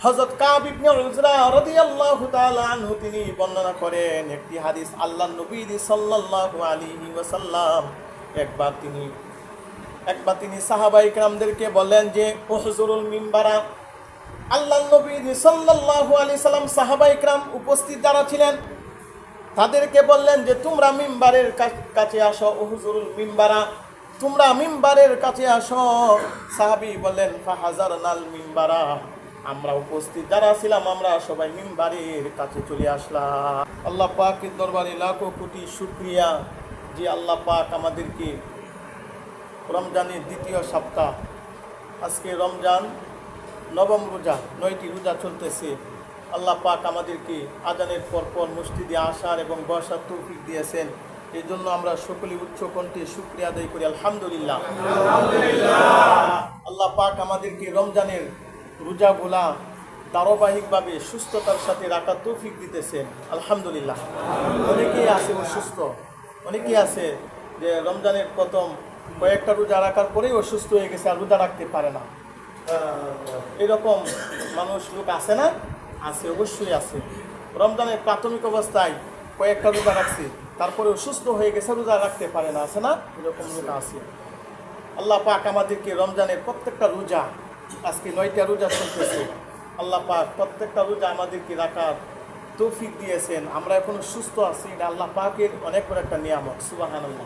হযরত কাব ইবনে উজরা রাদিয়াল্লাহু তাআলা আনহু তিনি বর্ণনা করেন একটি হাদিস, আল্লাহর নবী সাল্লাল্লাহু আলাইহি ওয়াসাল্লাম একবার তিনি সাহাবায়ে কেরামদেরকে বললেন যে উহজুরুল মিম্বারা। আল্লাহর নবী সাল্লাল্লাহু আলাইহি সাল্লাম সাহাবায়ে কেরাম উপস্থিত যারা ছিলেন তাদেরকে বললেন যে তোমরা মিম্বারের কাছে আসো, উহজুরুল মিম্বারা, তোমরা মিম্বারের কাছে আসো। সাহাবী বললেন ফাহাজারনাল মিম্বারা, আমরা উপস্থিত যারা ছিলাম আমরা সবাই মিম্বারের কাছে চলে আসলাম। আল্লাহ পাকের দরবারে লাখো কোটি শুকরিয়া যে আল্লাহ পাক আমাদেরকে রমজানের দ্বিতীয় সপ্তাহ, আজকে রমজান নবম রোজা, 9টি রোজা চলতেছে। আল্লাহ পাক আমাদেরকে আজানের পরপর মসজিদে আসার এবং বসার তৌফিক দিয়েছেন। এই জন্য আমরা সকলে উচ্চ কণ্ঠে শুকরিয়া আদায় করি আলহামদুলিল্লাহ। আল্লাহ পাক আমাদেরকে রমজানের রোজাগুলা ধারাবাহিকভাবে সুস্থতার সাথে রাখার তৌফিক দিতেছেন আলহামদুলিল্লাহ। অনেকেই আছে অসুস্থ, অনেকেই আছে যে রমজানের প্রথম কয়েকটা রোজা রাখার পরেই অসুস্থ হয়ে গেছে, আর রোজা রাখতে পারে না। এরকম মানুষ লোক আছে না? আছে, অবশ্যই আছে। রমজানের প্রাথমিক অবস্থায় কয়েকটা রোজা রাখছে, তারপরে অসুস্থ হয়ে গেছে, রোজা রাখতে পারে না, আছে না? এরকম লোক আছে। আল্লাহ পাক আমাদেরকে রমজানের প্রত্যেকটা রোজা, আজকে 9টা রোজা চলতেছে, আল্লাহ পাক প্রত্যেকটা রোজা আমাদেরকে রাখার তৌফিক দিয়েছেন। আমরা এখনো সুস্থ আছি, এটা আল্লাহ পাকের অনেক বড় একটা নিয়ামত, সুবহানাল্লাহ।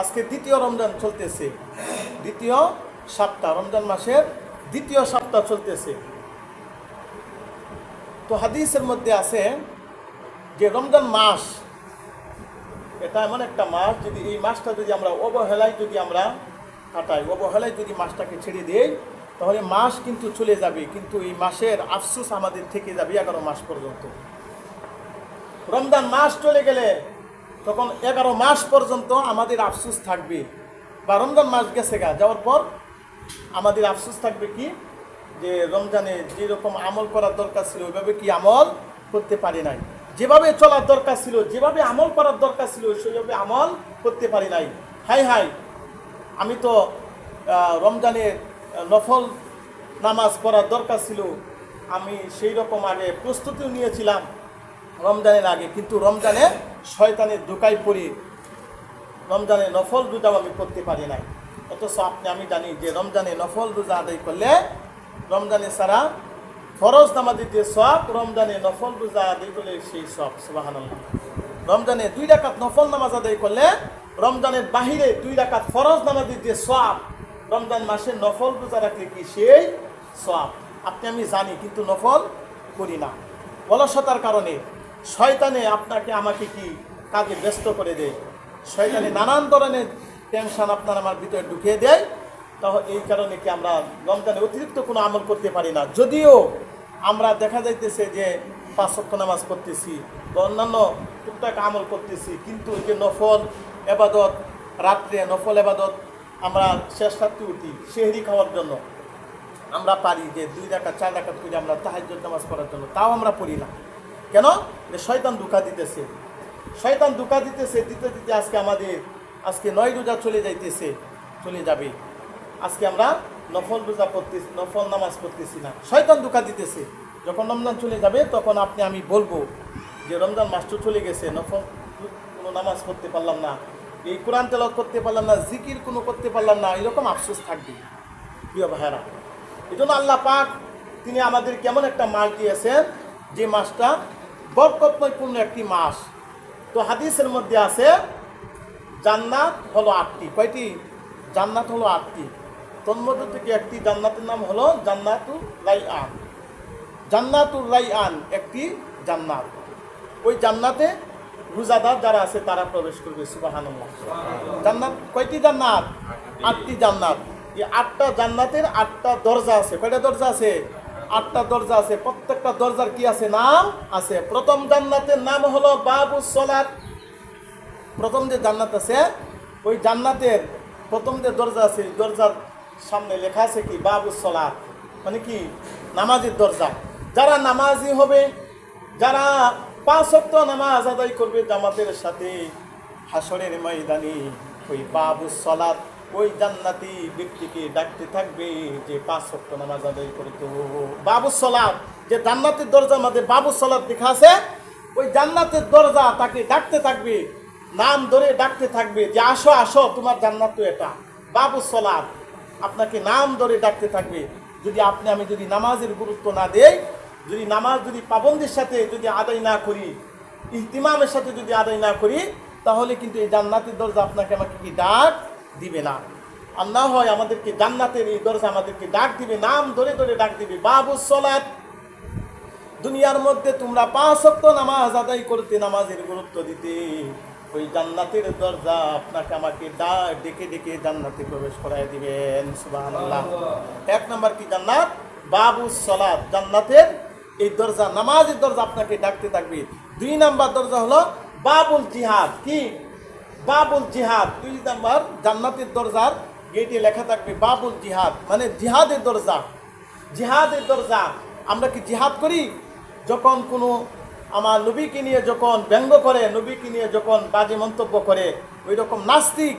আজকে দ্বিতীয় রমজান চলতেছে, দ্বিতীয় সপ্তাহ, রমজান মাসের দ্বিতীয় সপ্তাহ চলতেছে। তো হাদিসের মধ্যে আছে যে রমজান মাস এটা এমন একটা মাস, যদি এই মাসটা যদি আমরা অবহেলায় যদি আমরা কাটাই, অবহেলায় যদি মাসটাকে ছেড়ে দিই, তাহলে মাস কিন্তু চলে যাবে, কিন্তু এই মাসের আফসোস আমাদের থেকে যাবে 11 মাস পর্যন্ত। রমজান মাস চলে গেলে তখন 11 মাস পর্যন্ত আমাদের আফসোস থাকবে, বা রমজান মাস গেছে যাওয়ার পর আমাদের আফসোস থাকবে কি, যে রমজানে যেরকম আমল করার দরকার ছিল ওইভাবে কি আমল করতে পারি নাই, যেভাবে চলার দরকার ছিল, যেভাবে আমল করার দরকার ছিল সেইভাবে আমল করতে পারি নাই। হাই হাই, আমি তো রমজানের নফল নামাজ পড়ার দরকার ছিল, আমি সেই রকম আগে প্রস্তুতিও নিয়েছিলাম রমজানের আগে, কিন্তু রমজানে শয়তানের ধোঁকায় পড়ে রমজানে নফল রোজাও আমি করতে পারি নাই। অথচ আমি জানি যে রমজানে নফল রোজা আদায় করলে, রমজানে সারা ফরজ নামাজের যে সওয়াব, রমজানে নফল রোজা আদায় করলে সেই সওয়াব, সুবহানাল্লাহ। রমজানে 2 রাকাত নফল নামাজ আদায় করলে রমজানের বাহিরে 2 রাকাত ফরজ নামাজের যে সওয়াব, রমজান মাসে নফল রোজা রাখলে কি সেই সওয়াব আমি জানি, কিন্তু নফল করি না অলসতার কারণে। শয়তানে আপনাকে আমাকে কি কাজে ব্যস্ত করে দেয়, শয়তানে নানান ধরনের টেনশন আপনার আমার ভিতরে ঢুকিয়ে দেয়। তাহলে এই কারণে কি আমরা রমজানে অতিরিক্ত কোনো আমল করতে পারি না। যদিও আমরা দেখা যাইতেছে যে 5 ওয়াক্ত নামাজ পড়তেছি বা অন্যান্য টুকটাক আমল করতেছি, কিন্তু ওই যে নফল এবাদত, রাত্রে নফল এবাদত আমরা শেষ রাত্রে উঠি সেহরি খাওয়ার জন্য, আমরা পারি যে 2 রাকাত 4 রাকাত করে আমরা তাহাজ্জুদ নামাজ পড়ার জন্য, তাও আমরা পড়ি না। কেন? যে শয়তান ধোঁকা দিতেছে, শয়তান ধোঁকা দিতেছে, দিতে দিতে আজকে 9 রোজা চলে যাবে। আজকে আমরা নফল রোজা পড়তেছি, নফল নামাজ পড়তেছি না, শয়তান ধোঁকা দিতেছে। যখন রমজান চলে যাবে তখন আমি বলবো যে রমজান মাস তো চলে গেছে, নফল কোনো নামাজ পড়তে পারলাম না, এই কোরআন তেলাওয়াত করতে পারলাম না, জিকির কোনো করতে পারলাম না, এরকম আফসোস থাকবে প্রিয় ভাইরা। এই জন্য আল্লাহ পাক তিনি আমাদের কেমন একটা মাস দিয়েছেন, যে মাসটা বরকতময়পূর্ণ একটি মাস। তো হাদিসের মধ্যে আছে জান্নাত হলো 8টি। কয়টি? জান্নাত হলো 8টি। তন্মধ্য থেকে একটি জান্নাতের নাম হলো জান্নাতুর রাইয়ান। জান্নাতুর রাইয়ান একটি জান্নাত, ওই জান্নাতে রোজাদার যারা আছে তারা প্রবেশ করবে, সুবহানাল্লাহ। জান্নাত কয়টি? জান্নাত 8টি জান্নাত। এই 8টা জান্নাতের 8টা দরজা আছে। কয়টা দরজা আছে? 8টা দরজা আছে। প্রত্যেকটা দরজার কি আছে? নাম আছে। প্রথম জান্নাতের নাম হলো বাবুস সালাত। প্রথম যে জান্নাত আছে, ওই জান্নাতের প্রথম যে দরজা আছে, দরজার সামনে লেখা আছে কি? বাবুস সালাত, মানে কি? নামাজের দরজা। যারা নামাজি হবে, যারা 5 ওয়াক্ত নামাজ আদায় করবে জামাতের সাথে, হাসরের ময়দানে ওই বাবুস সালাত ওই জান্নাতি ব্যক্তিকে ডাকতে থাকবে যে 5 ওয়াক্ত নামাজ আদায় করতো। বাবুস সালাত, যে জান্নাতের দরজা আমাদের বাবুস সালাত লেখা আছে, ওই জান্নাতের দরজা তাকে ডাকতে থাকবে, নাম ধরে ডাকতে থাকবে যে আসো আসো তোমার জান্নাত তো এটা। বাবুস সালাত আপনাকে নাম ধরে ডাকতে থাকবে। যদি আমি যদি নামাজের গুরুত্ব না দেই, যদি নামাজ যদি পাবন্দির সাথে যদি আদায় না করি, ইহতিমামের সাথে যদি আদায় না করি, তাহলে কিন্তু এই জান্নাতের দরজা আপনাকে আমাকে কি ডাক দিবে না। আর না হয় আমাদেরকে জান্নাতের এই দরজা আমাদেরকে ডাক দিবে, নাম ধরে ধরে ডাক দিবে। বাবুস সালাত, দুনিয়ার মধ্যে তোমরা 5 ওয়াক্ত নামাজ আদায় করতে, নামাজের গুরুত্ব দিতে, ওই জান্নাতের দরজা আপনাকে আমাকে ডেকে ডেকে জান্নাতে প্রবেশ করায় দিবেন। সুবহানাল্লাহ। 1 নাম্বার কি জান্নাত? বাবুস সালাত, জান্নাতের এই দরজা, নামাজের দরজা আপনাকে ডাকতে থাকবে। 2 নাম্বার দরজা হলো বাবুল জিহাদ। কি? বাবুল জিহাদ। 2 নাম্বার জান্নাতের দরজার গেটে লেখা থাকবে বাবুল জিহাদ, মানে জিহাদের দরজা। জিহাদের দরজা, আমরা কি জিহাদ করি? যখন কোনো আমার নবীকে নিয়ে যখন ব্যঙ্গ করে, নবীকে নিয়ে যখন বাজে মন্তব্য করে, ওই রকম নাস্তিক,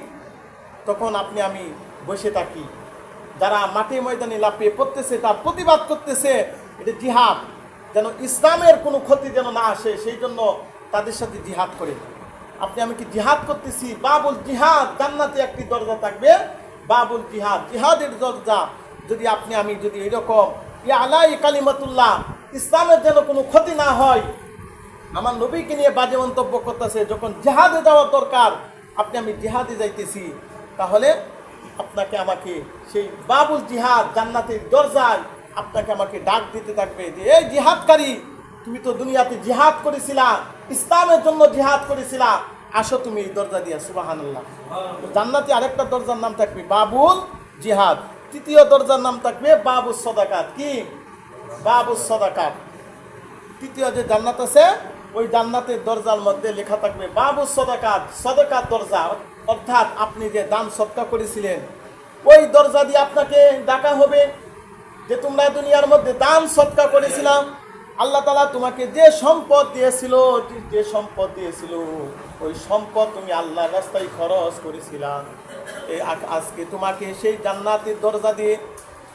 তখন আমি বসে থাকি। যারা মাঠে ময়দানে লাফিয়ে পড়তেছে, তার প্রতিবাদ করতেছে, এটা জিহাদ, যেন ইসলামের কোনো ক্ষতি যেন না আসে, সেই জন্য তাদের সাথে জিহাদ করে। আমি কি জিহাদ করতেছি? বাবুল জিহাদ, জান্নাতে একটি দরজা থাকবে বাবুল জিহাদ, জিহাদের দরজা। যদি আমি যদি এরকম আলাই কালিমাতুল্লাহ, ইসলামের যেন কোনো ক্ষতি না হয়, আমার নবীকে নিয়ে বাজে মন্তব্য করতেছে, যখন জিহাদে যাওয়ার দরকার, আমি জিহাদে যাইতেছি, তাহলে আমাকে সেই বাবুল জিহাদ, জান্নাতের দরজায় আমাকে ডাক দিতে থাকবে যে এই জিহাদকারী, তুমি তো দুনিয়াতে জিহাদ করেছিলা, ইসলামের জন্য জিহাদ করেছিলা, আসো তুমি এই দরজা দিয়া। সুবহানাল্লাহ। জান্নাতে আরেকটা দরজার নাম থাকবে বাবুল জিহাদ। 3য় দরজার নাম থাকবে বাবুস সাদাকাত। কি? বাবুস সাদাকাত। 3য় যে জান্নাত আছে, ওই জান্নাতের দরজার মধ্যে লেখা থাকবে বাবুস সাদাকাত, সাদাকাত দরজা। অর্থাৎ আপনি যে দান সদকা করেছিলেন, ওই দরজা দিয়ে আপনাকে ডাকা হবে যে তোমরা দুনিয়ার মধ্যে দান সদকা করেছিলাম, আল্লাহ তাআলা তোমাকে যে সম্পদ দিয়েছিল, ওই সম্পদ তুমি আল্লাহর রাস্তায় খরচ করেছিলাম, আজকে তোমাকে সেই জান্নাতের দরজা দিয়ে,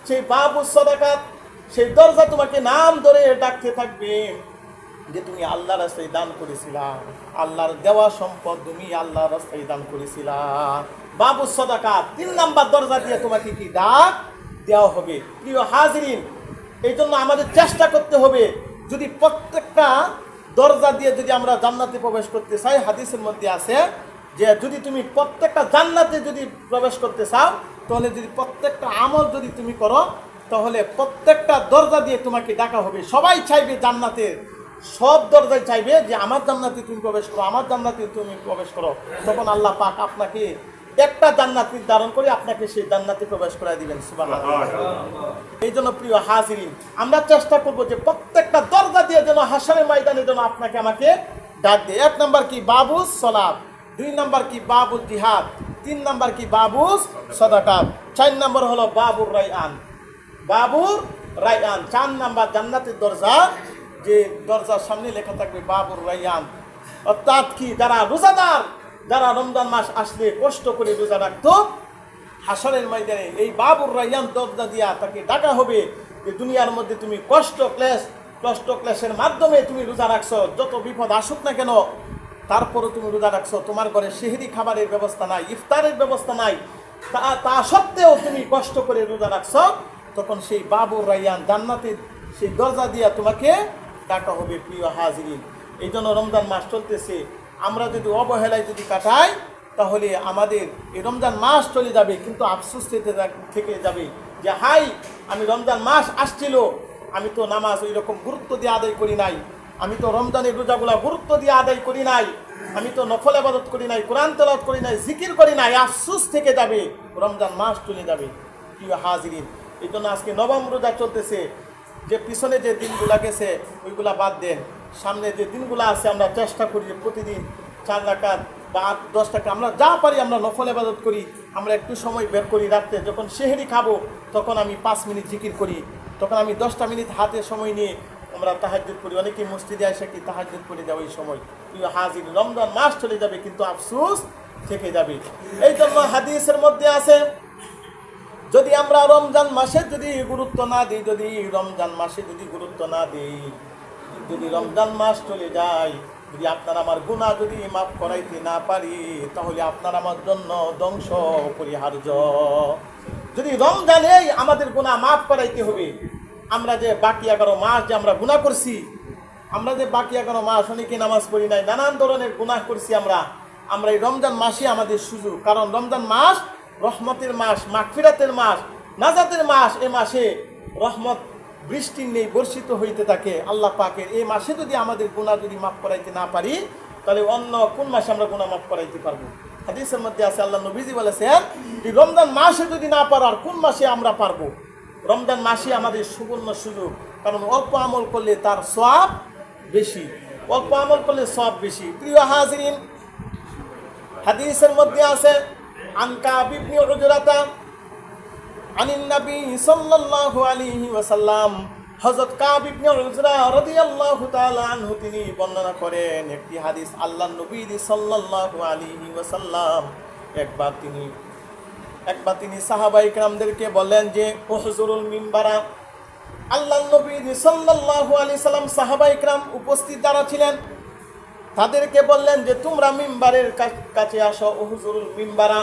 সেই বাবুস সাদাকাত, সেই দরজা তোমাকে নাম ধরে ডাকতে থাকবে যে তুমি আল্লাহর রাস্তায় দান করেছিলা, আল্লাহর দেওয়া সম্পদ তুমি আল্লাহর রাস্তায় দান করেছিলা। বাবুস সাদাকাত 3 নাম্বার দরজা দিয়ে তোমাকে কি ডাক দেওয়া হবে। প্রিয় হাজিরিন, এই জন্য আমাদের চেষ্টা করতে হবে, যদি প্রত্যেকটা দরজা দিয়ে যদি আমরা জান্নাতে প্রবেশ করতে চাই, হাদিসের মধ্যে আছে যে যদি তুমি প্রত্যেকটা জান্নাতে যদি প্রবেশ করতে চাও, তাহলে যদি প্রত্যেকটা আমল যদি তুমি করো, তাহলে প্রত্যেকটা দরজা দিয়ে তোমাকে ডাকা হবে। সবাই চাইবে জান্নাতের, সব দরজায় চাইবে যে আমার জান্নাতে তুমি প্রবেশ করো, আমার জান্নাতে তুমি প্রবেশ করো। তখন আল্লাহ পাক আপনাকে একটা জান্নাত নির্ধারণ করে আপনাকে সেই জান্নাতে প্রবেশ করায় দিবেন। সুবহানাল্লাহ। এই জন্য প্রিয় হাজিরিন, আমরা চেষ্টা করব যে প্রত্যেকটা দরজা দিয়ে যেন হাশরের ময়দানে যেন আপনাকে আমাকে ডাক দেয়। 1 নাম্বার কি? বাবুস সালাত। 2 নাম্বার কি? বাবুল জিহাদ। 3 নাম্বার কি? বাবুস সাদাকাত। 4 নাম্বার হলো বাবুর রায়য়ান। বাবুর রায়য়ান 4 নাম্বার জান্নাতের দরজা, যে দরজার সামনে লেখা থাকবে বাবুর রায়য়ান। অর্থাৎ কি? যারা রোজাদার, যারা রমজান মাস আসলে কষ্ট করে রোজা রাখতো, হাশরের ময়দানে এই বাবুর রায়য়ান দরজা দিয়া তাকে ডাকা হবে যে দুনিয়ার মধ্যে তুমি কষ্ট ক্লেশের মাধ্যমে তুমি রোজা রাখছো, যত বিপদ আসুক না কেন, তারপরও তুমি রোজা রাখছো, তোমার ঘরে সেহরি খাবারের ব্যবস্থা নাই, ইফতারের ব্যবস্থা নাই, তা সত্ত্বেও তুমি কষ্ট করে রোজা রাখছো, তখন সেই বাবুর রায়য়ান জান্নাতের সেই দরজা দিয়া তোমাকে ডাকা হবে। প্রিয় হাজিরিন, এই জন্য রমজান মাস চলতেছে, আমরা যদি অবহেলায় যদি কাটাই, তাহলে আমাদের এই রমজান মাস চলে যাবে, কিন্তু আফসোস থেকে যাবে যে হাই, আমি রমজান মাস আসছিল, আমি তো নামাজ ওই রকম গুরুত্ব দিয়ে আদায় করি নাই, আমি তো রমজানের রোজাগুলা গুরুত্ব দিয়ে আদায় করি নাই, আমি তো নফল ইবাদত করি নাই, কোরআন তেলাওয়াত করি নাই, জিকির করি নাই। আফসোস থেকে যাবে, রমজান মাস চলে যাবে। প্রিয় হাজিরিন, এই জন্য আজকে নবম রোজা চলতেছে, যে পিছনে যে দিনগুলা গেছে ওইগুলা বাদ দেন, সামনে যে দিনগুলো আছে আমরা চেষ্টা করি যে প্রতিদিন 4 রাকাত বা 10 টাকা আমরা যা পারি আমরা নফল ইবাদত করি। আমরা একটু সময় বের করি, রাতে যখন সেহরি খাবো তখন আমি 5 মিনিট জিকির করি, তখন আমি 10টা মিনিট হাতে সময় নিয়ে আমরা তাহাজ্জুদ করি। অনেকেই মসজিদে এসে কি তাহাজ্জুদ করে যাওয়া এই সময়। প্রিয় হাজির, রমজান মাস চলে যাবে, কিন্তু আফসোস থেকে যাবে। এই জন্য হাদিসের মধ্যে আছে, যদি আমরা রমজান মাসে যদি গুরুত্ব না দিই, যদি রমজান মাসে যদি গুরুত্ব না দিই, যদি রমজান মাস চলে যায়, যদি আপনার আমার গুনাহ যদি মাফ করাইতে না পারি, তাহলে আপনার আমার জন্য ধ্বংস অপরিহার্য। যদি রমজানেই আমাদের গুনাহ মাফ করাইতে হবে, আমরা যে বাকি 11 মাস যে আমরা গুনাহ করছি, আমরা যে বাকি 11 মাস অনেকে নামাজ পড়ি নাই, নানান ধরনের গুনাহ করছি আমরা এই রমজান মাসে আমাদের সুযোগ। কারণ রমজান মাস রহমতের মাস, মাগফিরাতের মাস, নাজাতের মাস। এই মাসে রহমত বৃষ্টি নেই, বর্ষিত হইতে থাকে আল্লাহ পাকের। এই মাসে যদি আমাদের গুনাহ যদি মাফ করাইতে না পারি, তাহলে অন্য কোন মাসে আমরা গুনাহ মাফ করাইতে পারবো? হাদিসের মধ্যে আছে, আল্লাহ নবীজি বলেছেন যে রমজান মাসে যদি না পারো আর কোন মাসে আমরা পারবো? রমজান মাসে আমাদের সুবর্ণ সুযোগ। কারণ অল্প আমল করলে তার সওয়াব বেশি, অল্প আমল করলে সওয়াব বেশি। প্রিয় হাজিরিন, হাদিসের মধ্যে আছে আন কাব ইবনে উজরাতা আনিন নবী সাল্লাল্লাহু আলাইহি ওয়াসাল্লাম, হযরত কাব ইবনে উজরা রাদিয়াল্লাহু তাআলা আনহু তিনি বর্ণনা করেন একটি হাদিস। আল্লাহর নবী সাল্লাল্লাহু আলাইহি ওয়াসাল্লাম একবার তিনি সাহাবায়ে কেরামদেরকে বললেন যে উহজুরুল মিম্বারা। আল্লাহর নবী সাল্লাল্লাহু আলাইহি সাল্লাম সাহাবায়ে কেরাম উপস্থিত যারা ছিলেন তাদেরকে বললেন যে তোমরা মিম্বারের কাছে আসো, উহজুরুল মিম্বারা,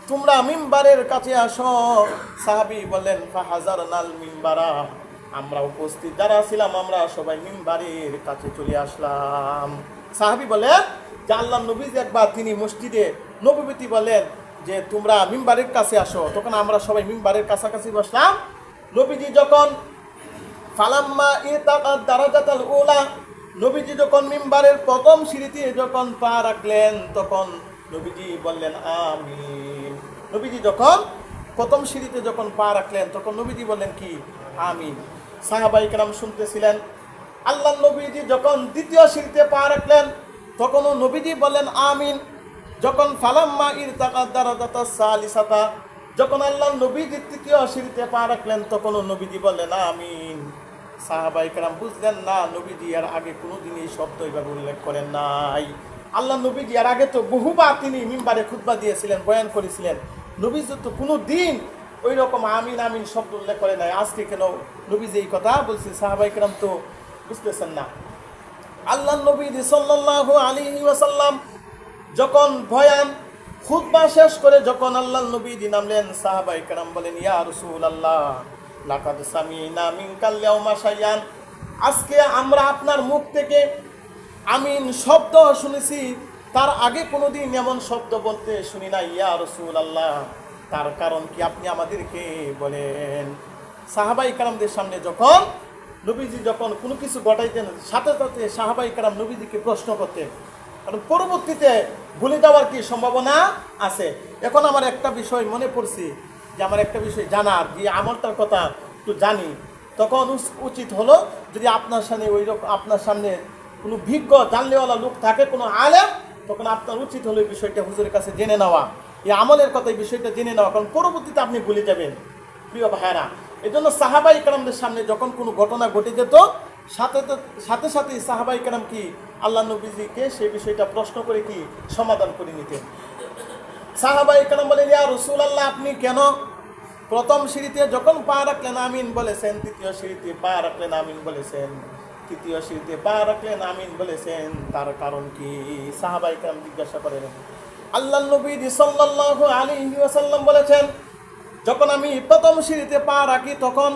তোমরা মিম্বারের কাছে আসো। সাহাবী বললেন ফাহাজারনাল মিম্বারা, আমরা উপস্থিত যারা ছিলাম আমরা সবাই মিম্বারের কাছে চলে আসলাম। সাহাবী বলেন যে আল্লাহর নবী একবার তিনি মসজিদে নববীতে বলেন যে তোমরা মিম্বারের কাছে আসো, তখন আমরা সবাই মিম্বারের কাছাকাছি বসলাম। নবীজি যখন ফালাম্মা ইতাকাদ দারাজাতাল উলা, নবীজি যখন মিম্বারের প্রথম সিঁড়িতে যখন পা রাখলেন, তখন নবীজি বললেন আমিন। নবীজি যখন প্রথম সিঁড়িতে যখন পা রাখলেন, তখন নবীজি বললেন কি? আমিন। সাহাবায়ে কেরাম শুনতেছিলেন। আল্লাহ নবীজি যখন দ্বিতীয় সিঁড়িতে পা রাখলেন, তখনও নবীজি বললেন আমিন। যখন ফালাম্মা ইরতাকাদ দারাজাতাস সালিসাতা, যখন আল্লাহ নবীজি তৃতীয় সিঁড়িতে পা রাখলেন, তখনও নবীজি বললেন আমিন। সাহাবায়ে কেরাম বুঝলেন না, নবীজি এর আগে কোনোদিন এই শব্দ এইভাবে উল্লেখ করেন নাই। আল্লাহ নবীজি এর আগে তো বহুবার তিনি মিম্বারে খুতবা দিয়েছিলেন, বয়ান করেছিলেন। নবীজি তো কোনো দিন ওই রকম আমিন আমিন শব্দ উল্লেখ করে নাই। আজকে কেন নবীজি এই কথা বলছে? সাহাবায়ে কেরাম তো বুঝতেছেন না। আল্লাহ নবী সাল্লাল্লাহু আলাইহি ওয়াসাল্লাম যখন বয়ান খুতবা শেষ করে যখন আল্লাহ নবীজি নামলেন, সাহাবায়ে কেরাম বলেন ইয়া রাসূলুল্লাহ লাকাদ সামিনা মিনকাল ইয়াউমা শাইয়ান, আজকে আমরা আপনার মুখ থেকে আমিন শব্দ শুনেছি, তার আগে কোনোদিন এমন শব্দ বলতে শুনি না ইয়া রাসূলুল্লাহ। তার কারণ কি আপনি আমাদেরকে বলেন। সাহাবায়ে কেরামদের সামনে যখন নবীজি যখন কোনো কিছু ঘটাইতেন, সাথে সাথে সাহাবায়ে কেরাম নবীজিকে প্রশ্ন করতেন, কারণ পরবর্তীতে ভুলে যাওয়ার কি সম্ভাবনা আছে। এখন আমার একটা বিষয় মনে পড়ছে যে আমার একটা বিষয় জানার, যে আমলটার কথা একটু জানি, তখন উচিত হলো যদি আপনার সামনে ওই রকম আপনার সামনে কোনো বিজ্ঞ জানলেওয়ালা লোক থাকে, কোনো আলেম, তখন আপনার উচিত হলো এই বিষয়টা হুজুরের কাছে জেনে নেওয়া, এই আমলের কথা এই বিষয়টা জেনে নেওয়া, কারণ পরবর্তীতে আপনি ভুলে যাবেন। প্রিয় ভাইরা, এই জন্য সাহাবায়ে কেরামদের সামনে যখন কোনো ঘটনা ঘটে যেত, সাথে সাথে সাহাবায়ে কেরাম কি আল্লাহ নবীজিকে সেই বিষয়টা প্রশ্ন করে কি সমাধান করে নিতেন। সাহাবায়ে কেরাম বলেন ইয়া রাসূলুল্লাহ, আপনি কেন প্রথম সিঁড়িতে যখন পা রাখলেন আমিন বলেছেন, দ্বিতীয় সিঁড়িতে পা রাখলেন আমিন বলেছেন, তৃতীয় সিঁড়িতে পা রাখলেন আমিন বলেছেন, তার কারণ কি? সাহাবায়ে কেরাম জিজ্ঞাসা করেন। আল্লাহ নবী সাল্লাল্লাহু আলাইহি ওয়াসাল্লাম বলেছেন, যখন আমি প্রথম সিঁড়িতে পা রাখি তখন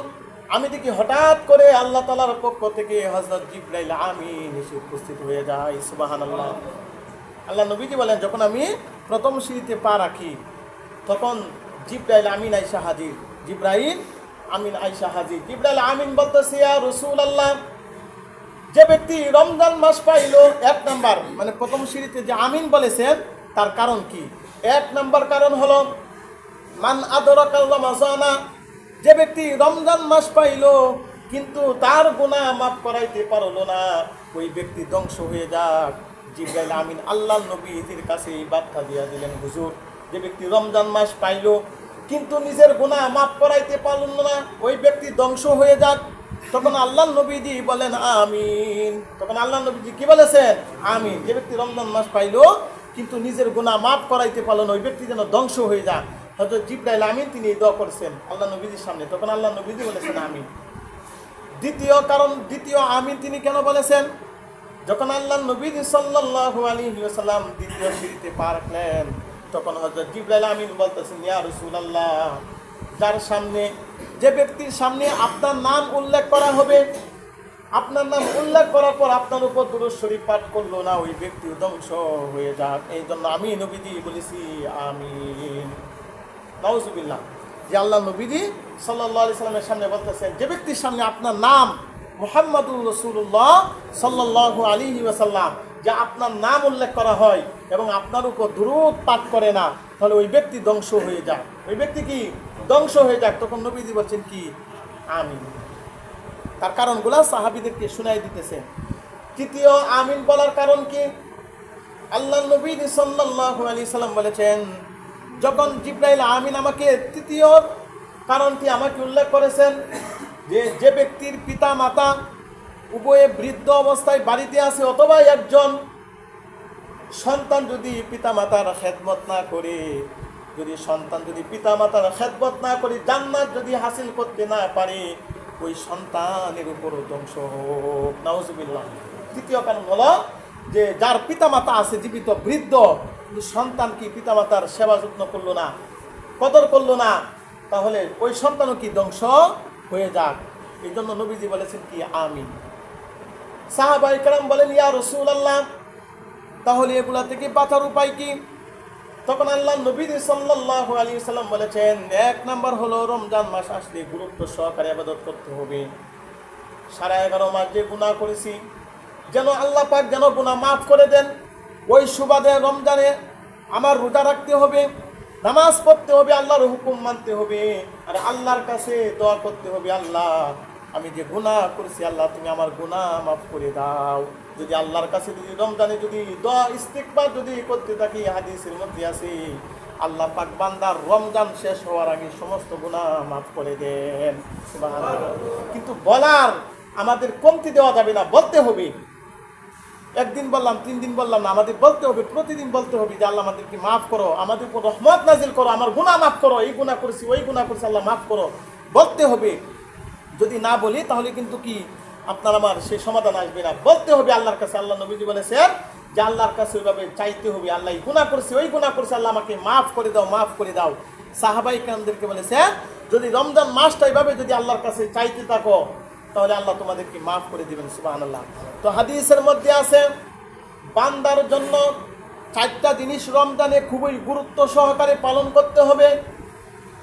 আমি দেখি হঠাৎ করে আল্লাহ তাআলার পক্ষ থেকে হযরত জিবরাইল আমিন এসে উপস্থিত হয়ে যায়। সুবহানাল্লাহ। আল্লাহ নবীজি বলেন, যখন আমি প্রথম সিঁড়িতে পা রাখি তখন জিবরাইল আমিন আয়েশা হাজির। জিবরাইল আমিন আয়েশা হাজির। জিবরাইল আমিন বলতেছে ইয়া রাসূলুল্লাহ, যে ব্যক্তি রমজান মাস পাইল, এক নাম্বার মানে প্রথম সিঁড়িতে যে আমিন বলেছেন তার কারণ কি? এক নাম্বার কারণ হলো মান আদরাকাল রমাজানা, যে ব্যক্তি রমজান মাস পাইল কিন্তু তার গুনাহ মাফ করাইতে পারল না, ওই ব্যক্তি ধ্বংস হয়ে যাক। জিবরাইল আমিন আল্লাহ নবীর কাছে এই বার্তা দিয়া দিলেন, হুজুর, যে ব্যক্তি রমজান মাস পাইল কিন্তু নিজের গুনাহ মাফ করাইতে পারল না, ওই ব্যক্তি ধ্বংস হয়ে যাক। তখন আল্লাহ নবীজি বলেন আমিন। তখন আল্লাহ নবীজি কি বলেছেন? আমিন। যে ব্যক্তি রমজান মাস পাইল কিন্তু নিজের গুনাহ মাফ করাইতে পারলো না, ওই ব্যক্তি যেন ধ্বংস হয়ে যাক। হযরত জিবরাইল আমিন তিনি এই দোয়া করছেন আল্লাহ নবীজির সামনে, তখন আল্লাহ নবীজি বলেছেন আমিন। দ্বিতীয় আমিন তিনি কেন বলেছেন? যখন আল্লাহ নবীজি সাল্লাল্লাহু আলাইহি ওয়াসাল্লাম দ্বিতীয় সিঁড়িতে পা রাখলেন, তখন হযরত জিবরাইল আমিন বলতেছেন, ইয়া রাসূলুল্লাহ, যার সামনে, যে ব্যক্তির সামনে আপনার নাম উল্লেখ করা হবে, আপনার নাম উল্লেখ করার পর আপনার উপর দুরূদ শরীফ পাঠ করলো না, ওই ব্যক্তি ধ্বংস হয়ে যাক। এই জন্য আমি নবীজি বলেছি আমিন। নাউজুবিল্লাহ। যে আল্লাহ নবীজি সাল্লাল্লাহু আলাইহি সাল্লামের সামনে বলতেছেন, যে ব্যক্তির সামনে আপনার নাম মুহাম্মাদুর রাসূলুল্লাহ সাল্লাল্লাহু আলাইহি ওয়াসাল্লাম, যে আপনার নাম উল্লেখ করা হয় এবং আপনার উপর দুরূদ পাঠ করে না, তাহলে ওই ব্যক্তি ধ্বংস হয়ে যায়। ওই ব্যক্তি কি ধ্বংস হয়ে যাক। তখন নবীজি বলছেন কি আমিন। তার কারণগুলো সাহাবীদেরকে শুনাই দিতেছেন। তৃতীয় আমিন বলার কারণ কি? আল্লাহ নবী সাল্লাল্লাহু আলাইহি সাল্লাম বলেছেন, যখন জিবরাইল আমিন আমাকে তৃতীয় কারণটি আমাকে উল্লেখ করেছেন, যে ব্যক্তির পিতা মাতা উভয়ে বৃদ্ধ অবস্থায় বাড়িতে আছে, অথবা একজন সন্তান যদি পিতা মাতার খেদমত না করে, পিতা মাতার খেদমত না করে জান্নাত যদি হাসিল করতে না পারে, ওই সন্তানের উপরও ধ্বংস হোক। নাউজুবিল্লাহ। তৃতীয় কারণ হলো যে যার পিতা মাতা আছে জীবিত, বৃদ্ধ, কিন্তু সন্তান কি পিতা মাতার সেবা যত্ন করলো না, কদর করলো না, তাহলে ওই সন্তানও কি ধ্বংস হয়ে যাক। এই জন্য নবীজি বলেছেন কি আমিন। সাহাবায়ে কেরাম বলেন, ইয়া রাসূলুল্লাহ, তাহলে এগুলা থেকে বাঁচার উপায় কি? তখন আল্লাহ নবী সাল্লাল্লাহু আলাইহি ওয়াসাল্লাম বলেছেন, এক নাম্বার হলো রমজান মাস আসলে গুরুত্ব সহকারে ইবাদত করতে হবে। 11.5 মাস যে গুনাহ করেছি, যেন আল্লাহ পাক যেন গুনাহ মাফ করে দেন। ওই সুবাদে রমজানে আমার রোজা রাখতে হবে, নামাজ পড়তে হবে, আল্লাহর হুকুম মানতে হবে, আর আল্লাহর কাছে দোয়া করতে হবে, আল্লাহ আমি যে গুনাহ করেছি, আল্লাহ তুমি আমার গুনাহ মাফ করে দাও। যদি আল্লাহর কাছে যদি রমজানে যদি দোয়া ইস্তিগফার যদি করতে থাকি, হাদিসের মধ্যে আছে আল্লাহ পাক বান্দার রমজান শেষ হওয়ার আগে সমস্ত গুনাহ মাফ করে দেন। সুবহানাল্লাহ। কিন্তু বলার আমাদের কমতি দেওয়া যাবে না, বলতে হবে। একদিন বললাম, 3 দিন বললাম না, আমাদের বলতে হবে, প্রতিদিন বলতে হবে যে আল্লাহ আমাদেরকে মাফ করো, আমাদের উপর রহমত নাজিল করো, আমার গুনাহ মাফ করো, এই গুনাহ করেছি, ওই গুনাহ করেছি, আল্লাহ মাফ করো। বলতে হবে। যদি না বলি তাহলে কিন্তু কি আপনার আমার সেই সমাধান আসবে না। বলতে হবে আল্লাহর কাছে। আল্লাহ নবীজি বলেছেন যে আল্লাহর কাছে ওইভাবে চাইতে হবে, আল্লাহ এই গুনাহ করেছি, ওই গুনাহ করেছি, আল্লাহ আমাকে মাফ করে দাও, মাফ করে দাও। সাহাবায়ে কেরামদেরকে বলেছেন, যদি রমজান মাসটা এইভাবে যদি আল্লাহর কাছে চাইতে থাকো, তাহলে আল্লাহ তোমাদেরকে মাফ করে দিবেন। সুবহানাল্লাহ। তো হাদিসের মধ্যে আছে বান্দার জন্য 4টা জিনিস রমজানে খুবই গুরুত্ব সহকারে পালন করতে হবে।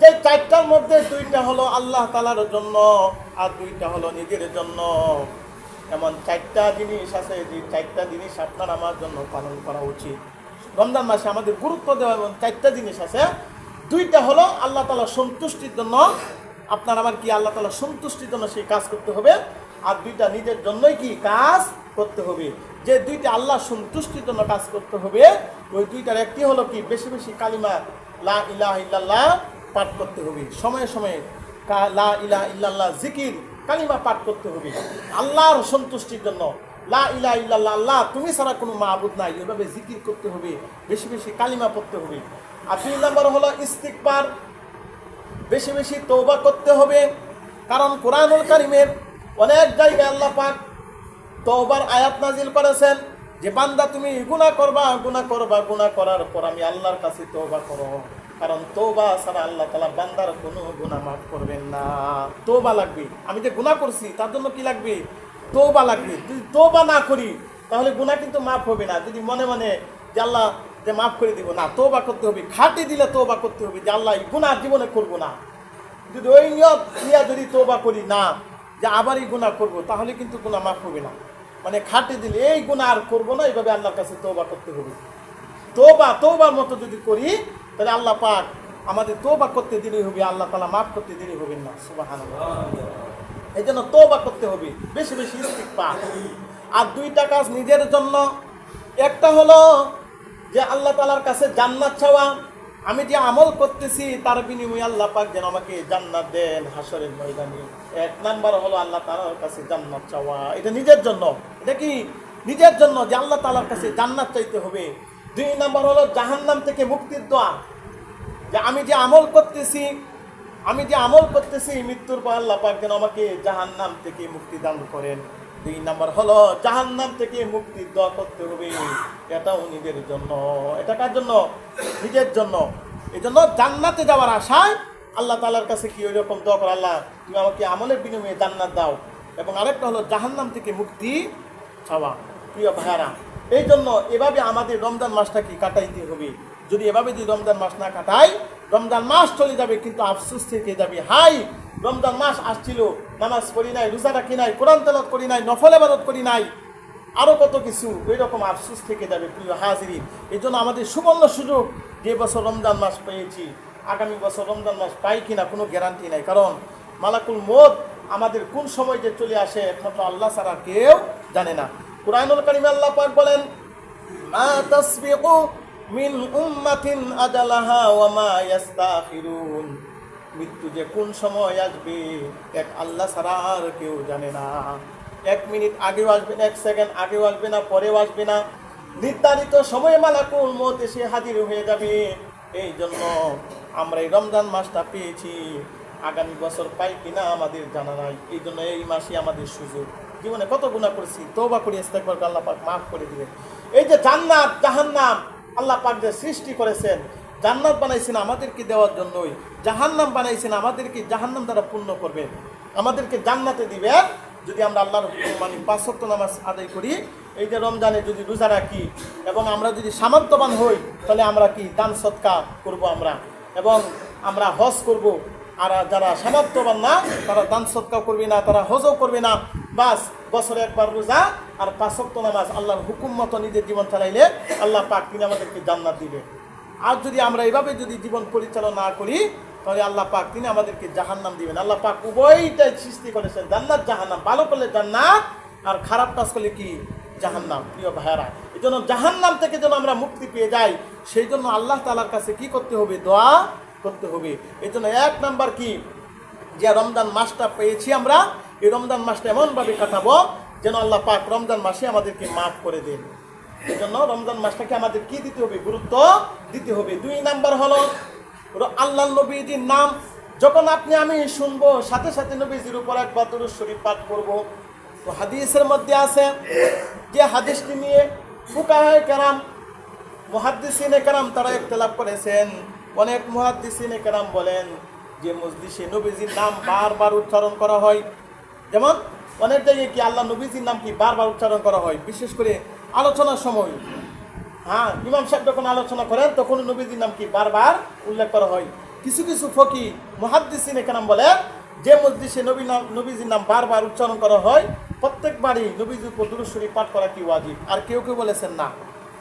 যে 4টার মধ্যে 2টা হলো আল্লাহ তাআলার জন্য, আর 2টা হলো নিজের জন্য। এমন 4টা জিনিস আছে, যে 4টা জিনিস আপনার আমার জন্য পালন করা উচিত। রমজান মাসে আমাদের গুরুত্ব দেওয়া এমন 4টা জিনিস আছে। 2টা হলো আল্লাহ তাআলার সন্তুষ্টির জন্য, আপনার আমার কি আল্লাহ তাআলার সন্তুষ্টির জন্য সেই কাজ করতে হবে, আর 2টা নিজের জন্যই কি কাজ করতে হবে। যে 2টা আল্লাহ সন্তুষ্টির জন্য কাজ করতে হবে, ওই 2টার একটি হলো কি বেশি বেশি কালিমা লা ইলাহা ইল্লাল্লাহ পাঠ করতে হবে। সময়ে সময়ে লা ইলাহা ইল্লাল্লাহ জিকির কালিমা পাঠ করতে হবে আল্লাহর সন্তুষ্টির জন্য। লা ইলাহা ইল্লাল্লাহ, আল্লাহ তুমি ছাড়া কোনো মাবুদ নাই, এভাবে জিকির করতে হবে, বেশি বেশি কালিমা পড়তে হবে। আর 2 নম্বর হলো ইস্তিগফার, বেশি বেশি তওবা করতে হবে। কারণ কোরআনুল কারীমের অনেক জায়গায় আল্লাহ পাক তওবার আয়াত নাজিল করেছেন যে বান্দা তুমি গুনাহ করবা, গুনাহ করবা, গুনাহ করার পর আমি আল্লাহর কাছে তওবা করো। কারণ তওবা ছাড়া আল্লাহ তাআলা বান্দার কোনো গুনাহ মাফ করবেন না। তওবা লাগবে। আমি যে গুনাহ করছি তার জন্য কি লাগবে? তওবা লাগবে। যদি তওবা না করি তাহলে গুনাহ কিন্তু মাফ হবে না। যদি মনে মনে যে আল্লাহ যে মাফ করে দিব না, তওবা করতে হবে। খাঁটি দিলে তওবা করতে হবে যে আল্লাহ এই গুনাহ জীবনে করব না। যদি ওই নিয়ত নিয়ে যদি তওবা করি না যে আবার এই গুনাহ করব, তাহলে কিন্তু গুনাহ মাফ হবে না। মানে খাঁটি দিলে এই গুনাহ আর করবো না, এইভাবে আল্লাহর কাছে তওবা করতে হবে। তওবার মতো যদি করি তাহলে আল্লাহ পাক আমাদের তওবা করতে দেরি হবে, আল্লাহ তাআলা মাফ করতে দেরি হবেন না। সুবহানাল্লাহ। এই জন্য তওবা করতে হবে, বেশি বেশি ইস্তিগফার। আর 2টা কাজ নিজের জন্য। একটা হলো যে আল্লাহ তাআলার কাছে জান্নাত চাওয়া। আমি যে আমল করতেছি তার বিনিময়ে আল্লাহ পাক যেন আমাকে জান্নাত দেন হাসরের ময়দানে। 1 নাম্বার হলো আল্লাহ তাআলার কাছে জান্নাত চাওয়া। এটা নিজের জন্য। এটা কি নিজের জন্য যে আল্লাহ তাআলার কাছে জান্নাত চাইতে হবে। 2 নম্বর হলো জাহান্নাম থেকে মুক্তির দোয়া, যে আমি যে আমল করতেছি মৃত্যুর পর আল্লাহ পাক যেন আমাকে জাহান্নাম থেকে মুক্তি দান করেন। 2 নম্বর হলো জাহান্নাম থেকে মুক্তির দোয়া করতে হবে, এটাও নিজের জন্য। এটা কার জন্য? নিজের জন্য। এই জন্য জান্নাতে যাওয়ার আশায় আল্লাহ তাআলার কাছে কি ওই রকম দোয়া করে, আল্লাহ তুমি আমাকে আমলের বিনিময়ে জান্নাত দাও। এবং আরেকটা হলো জাহান্নাম থেকে মুক্তি চাওয়া। প্রিয় ভাইয়ারা, এই জন্য এভাবে আমাদের রমজান মাসটা কি কাটাইতে হবে। যদি এভাবে যদি রমজান মাস না কাটাই, রমজান মাস চলে যাবে কিন্তু আফসোস থেকে যাবে, হাই রমজান মাস আসছিল, নামাজ পড়ি নাই, রোজা রাখি নাই, কোরআন তেলাওয়াত করি নাই, নফল ইবাদত করি নাই, আরও কত কিছু, ওই রকম আফসোস থেকে যাবে। প্রিয় হাজিরিন, এই জন্য আমাদের সুবর্ণ সুযোগ, যে বছর রমজান মাস পেয়েছি আগামী বছর রমজান মাস পাই কিনা কোনো গ্যারান্টি নাই। কারণ মালাকুল মউত আমাদের কোন সময় যে চলে আসে একমাত্র আল্লাহ ছাড়া কেউ জানে না। কুরআনুল কারীমে আল্লাহ পাক বলেন, মা তাসবিকু মিন উম্মাতিন আজালাহা ওয়া মা ইস্তাখিরুন, মৃত্যু যে কোন সময় আসবে এক আল্লাহ ছাড়া আর কেউ জানে না। 1 মিনিট আগেও আসবে না, 1 সেকেন্ড আগেও আসবে না, পরেও আসবে না, নির্ধারিত সময়ে মালাকুল মউত এসে হাজির হয়ে যাবে। এই জন্য আমরা এই রমজান মাসটা পেয়েছি, আগামী বছর পাই কিনা আমাদের জানা নাই। এই জন্য এই মাসে আমাদের সুযোগ, জীবনে কত গুনাহ করেছি, তওবা করি, ইস্তেগফার করি, আল্লাহ পাক মাফ করে দিবেন। এই যে জান্নাত জাহান্নাম আল্লাহ পাক যে সৃষ্টি করেছেন, জান্নাত বানাইছেন আমাদেরকে দেওয়ার জন্যই, জাহান্নাম বানাইছেন আমাদেরকে জাহান্নাম দ্বারা পূর্ণ করবেন, আমাদেরকে জান্নাতে দিবেন যদি আমরা আল্লাহর মানে 5 ওয়াক্ত নামাজ আদায় করি। এই যে রমজানে যদি রোজা রাখি এবং আমরা যদি সামর্থ্যবান হই, তাহলে আমরা কি দান সদকা করব আমরা, এবং আমরা হজ করব। আর যারা সামর্থ্যবান না তারা দান সদকা করবে না, তারা হজও করবে না, বাস বছরে একবার রোজা আর 5 ওয়াক্ত নামাজ আল্লাহর হুকুম মতো নিজের জীবন চালাইলে আল্লাহ পাক তিনি আমাদেরকে জান্নাত দিবে। আর যদি আমরা এভাবে যদি জীবন পরিচালনা না করি, তাহলে আল্লাহ পাক তিনি আমাদেরকে জাহান্নাম দিবেন। আল্লাহ পাক উভয়টাই সৃষ্টি করেছেন, জান্নাত জাহান্নাম, ভালো করলে জান্নাত আর খারাপ কাজ করলে কি জাহান্নাম। প্রিয় ভাইয়ারা, এই জন্য জাহান্নাম থেকে যেন আমরা মুক্তি পেয়ে যাই, সেই জন্য আল্লাহ তাআলার কাছে কি করতে হবে? দোয়া করতে হবে। এই জন্য 1 নাম্বার কি, যে রমজান মাসটা পেয়েছি আমরা, এই রমজান মাসটা এমনভাবে কাটাবো যেন আল্লাহ পাক রমজান মাসে আমাদেরকে মাফ করে দেন। এই জন্য রমজান মাসটাকে আমাদের কি দিতে হবে? গুরুত্ব দিতে হবে। 2 নাম্বার হলো আল্লাহ নবীজির নাম যখন আমি শুনবো, সাথে সাথে নবীজির উপর একবার দুরূদ শরীফ পাঠ করব। তো হাদিসের মধ্যে আছে, যে হাদিসটি নিয়ে ফুকাহায়ে কেরাম, মুহাদ্দিসিনে কেরাম তারা ইখতিলাফ করেছেন। অনেক মুহাদ্দিসিনে কেরাম বলেন যে মজলিসে নবীজির নাম বারবার উচ্চারণ করা হয়। যেমন অনেক জায়গায় কি আল্লাহ নবীজির নাম কি বারবার উচ্চারণ করা হয়, বিশেষ করে আলোচনার সময়। হ্যাঁ, ইমাম সাহেব যখন আলোচনা করেন তখন নবীজির নাম কি বারবার উল্লেখ করা হয়। কিছু কিছু ফকি মুহাদ্দিসিনে কেরাম বলেন যে মজলিসে নবীজির নাম বারবার উচ্চারণ করা হয়, প্রত্যেকবারই নবীজির উপর দুরূদ শরীফ পাঠ করা কি ওয়াজিব। আর কেউ কেউ বলেছেন না,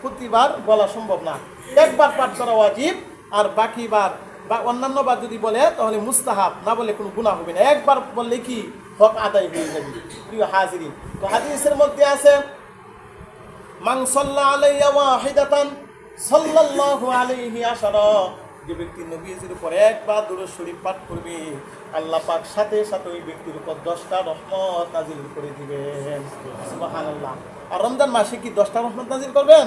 প্রতিবার বলা সম্ভব না, একবার পাঠ করা ওয়াজিব, আর বাকিবার বা অন্যান্য বার যদি বলে তাহলে মুস্তাহাব, না বলে কোনো গুনাহ হবে না, একবার বললে কি হক আদায় হয়ে যাবে। প্রিয় হাজিরিন, তো হাদিসের মধ্যে আছে, মান সাল্লা আলাইয়া ওয়াহিদাতান সাল্লাল্লাহু আলাইহি আশারা, যে ব্যক্তি নবীজির উপর একবার দুরূদ শরীফ পাঠ করবে, আল্লাহ পাক সাথে সাথে ওই ব্যক্তির উপর 10টা রহমত নাজিল করে দিবেন। সুবহানাল্লাহ। আর রমজান মাসে কি 10টা রহমত নাজিল করবেন?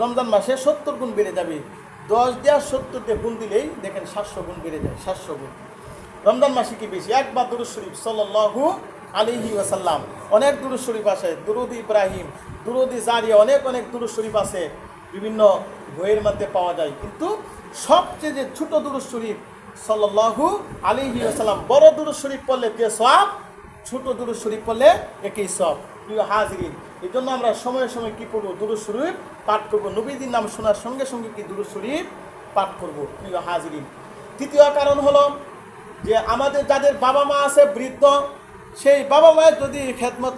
রমজান মাসে 70 গুণ বেড়ে যাবে। 10 দিয়ে 70 দিয়ে গুণ দিলেই দেখেন 700 গুণ বেড়ে যায়, 700 গুণ। রমজান মাসে কি বেশি? একবার দুরূদ শরীফ সাল্লাল্লাহু আলাইহি ওয়াসাল্লাম, অনেক দুরূদ শরীফ আছে, দুরূদ ইব্রাহিম, দুরূদ জারিয়া, অনেক অনেক দুরূদ শরীফ আছে, বিভিন্ন বইয়ের মধ্যে পাওয়া যায়। কিন্তু সবচেয়ে যে ছোট দুরূদ শরীফ সাল্লাল্লাহু আলাইহি ওয়াসাল্লাম, বড় দুরূদ শরীফ পড়লে যে সওয়াব, ছোট দুরূদ শরীফ পড়লে একই সওয়াব। প্রিয় হাজিরিন, এই জন্য আমরা সময়ে সময়ে কি করবো? দুরূদ শরীফ পাঠ করবো। নবীজির নাম শোনার সঙ্গে সঙ্গে কি দুরূদ শরীফ পাঠ করবো। প্রিয় হাজিরিন, তৃতীয় কারণ হলো যে আমাদের যাদের বাবা মা আছে বৃদ্ধ, সেই বাবা মায়ের যদি খেদমত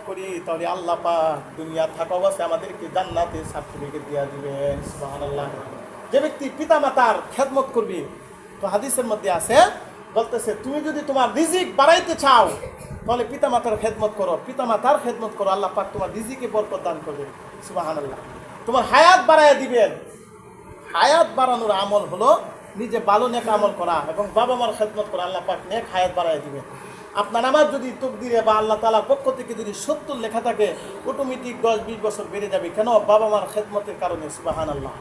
করি তাহলে আল্লাহ পাক দুনিয়া থাকা অবস্থায় আমাদেরকে জান্নাতে সার্টিফিকেট দিয়ে দিবেন। সুবহানাল্লাহ। যে ব্যক্তি পিতা মাতার খেদমত করবে, তো হাদিসের মধ্যে আছে, বলতেছে তুমি যদি তোমার রিজিক বাড়াইতে চাও তাহলে পিতা মাতার খেদমত করো, আল্লাহ পাক তোমার রিজিকে বরকত দান করবে। সুবহানাল্লাহ। তোমার হায়াত বাড়াইয়া দিবেন। হায়াত বাড়ানোর আমল হলো নিজে ভালো নেক আমল করা এবং বাবা মার খেদমত করা, আল্লাহ পাক নেক হায়াত বাড়াইয়া দিবেন। আপনার আমার যদি তকদিরে বা আল্লাহ তাআলার পক্ষ থেকে যদি 70 লেখা থাকে, অটোমেটিক 10-20 বছর বেড়ে যাবে। কেন? বাবা মার খেদমতের কারণে। সুবহানাল্লাহ।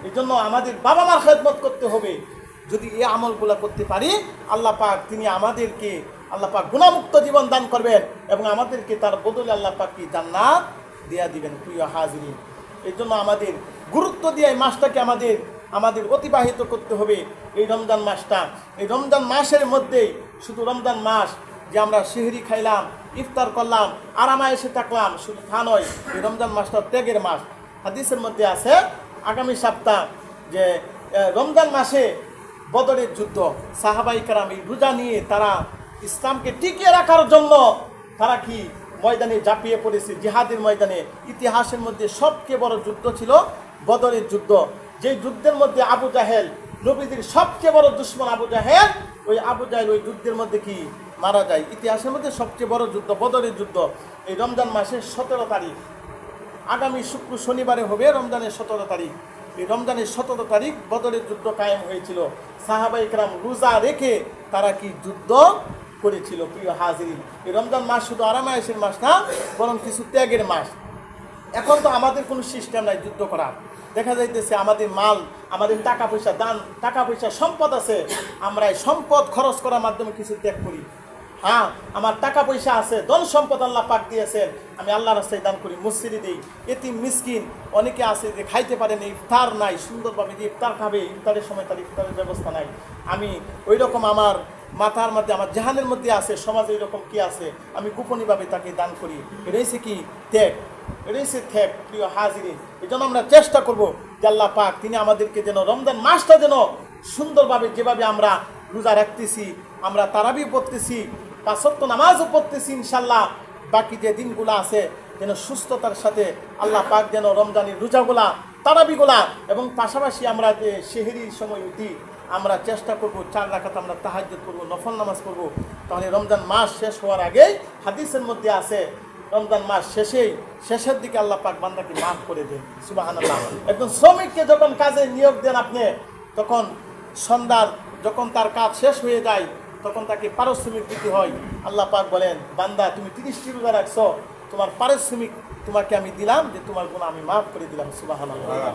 এই জন্য আমাদের বাবা মার খেদমত করতে হবে। যদি এই আমলগুলো করতে পারি, আল্লাহ পাক তিনি আমাদেরকে আল্লাহ পাক গুনাহমুক্ত জীবন দান করবেন এবং আমাদেরকে তার বদলে আল্লাহ পাক কি জান্নাত দেয়া দিবেন। প্রিয় হাজিরিন, এই জন্য আমাদের গুরুত্ব দিয়ে এই মাসটাকে আমাদের অতিবাহিত করতে হবে। এই রমজান মাসটা, এই রমজান মাসের মধ্যেই, শুধু রমজান মাস যে আমরা সেহরি খাইলাম, ইফতার করলাম, আরামায় এসে থাকলাম, শুধু তা নয়। এই রমজান মাসটা ত্যাগের মাস। হাদিসের মধ্যে আছে আগামী সপ্তাহ যে রমজান মাসে বদরের যুদ্ধ, সাহাবাই কেরাম এই রোজা নিয়ে তারা ইসলামকে টিকিয়ে রাখার জন্য তারা কি ময়দানে ঝাঁপিয়ে পড়েছে, জিহাদের ময়দানে। ইতিহাসের মধ্যে সবচেয়ে বড় যুদ্ধ ছিল বদরের যুদ্ধ। যেই যুদ্ধের মধ্যে আবু জাহেল, নবীদের সবচেয়ে বড় দুশমন আবু জাহেল, ওই আবু জাহেল ওই যুদ্ধের মধ্যে কি মারা যায়। ইতিহাসের মধ্যে সবচেয়ে বড় যুদ্ধ বদরের যুদ্ধ। এই রমজান মাসের 17 তারিখ, আগামী শুক্র শনিবারে হবে রমজানের 17 তারিখ। এই রমজানের 17 তারিখ বদরের যুদ্ধ কায়েম হয়েছিল। সাহাবায়ে কেরাম রোজা রেখে তারা কি যুদ্ধ করেছিল। প্রিয় হাজিরিন, এই রমজান মাস শুধু আরামায়েশের মাস না, বরং কিছু ত্যাগের মাস। এখন তো আমাদের কোনো সিস্টেম নাই যুদ্ধ করার। দেখা যাইতেছে আমাদের মাল, আমাদের টাকা পয়সা, টাকা পয়সা সম্পদ আছে, আমরা এই সম্পদ খরচ করার মাধ্যমে কিছু ত্যাগ করি। হ্যাঁ, আমার টাকা পয়সা আছে, ধন সম্পদ আল্লাহ পাক দিয়েছেন, আমি আল্লাহর রাস্তায় দান করি, মসজিদে দিই। এতিম মিসকিন অনেকে আছে যে খাইতে পারে না, ইফতার নাই, সুন্দরভাবে যে ইফতার খাবে, ইফতারের সময় তার ইফতারের ব্যবস্থা নাই। আমি ওই রকম আমার মাথার মধ্যে, আমার জাহানের মধ্যে আছে, সমাজে এরকম কি আছে, আমি গোপনীয়ভাবে তাকে দান করি। এটাই কি ত্যাগ, এটাই ত্যাগ। প্রিয় হাজিরিন, এই জন্য আমরা চেষ্টা করবো যে আল্লাহ পাক তিনি আমাদেরকে যেন রমজান মাসটা যেন সুন্দরভাবে, যেভাবে আমরা রোজা রাখতেছি, আমরা তারাবি পড়তেছি, 5 ওয়াক্ত নামাজও পড়তেছি, ইনশাল্লাহ বাকি যে দিনগুলো আছে যেন সুস্থতার সাথে আল্লাহ পাক যেন রমজানের রোজাগুলা, তারাবিগুলা এবং পাশাপাশি আমরা যে সেহরির সময় উঠি, আমরা চেষ্টা করব 4 রাকাত আমরা তাহাজ্জুদ করব, নফল নামাজ পড়ব। তাহলে রমজান মাস শেষ হওয়ার আগেই হাদিসের মধ্যে আছে রমজান মাস শেষের দিকে আল্লাহ পাক বান্দাকে মাফ করে দেন। সুবহানাল্লাহ। একজন শ্রমিককে যখন কাজে নিয়োগ দেন আপনি, তখন সন্ধ্যার যখন তার কাজ শেষ হয়ে যায়, তখন তাকে পারিশ্রমিক দিতে হয়। আল্লাহ পাক বলেন, বান্দা তুমি 30টি রোজা রাখছো, তোমার পারিশ্রমিক তোমাকে আমি দিলাম, যে তোমার গুনাহ আমি মাফ করে দিলাম। সুবহানাল্লাহ।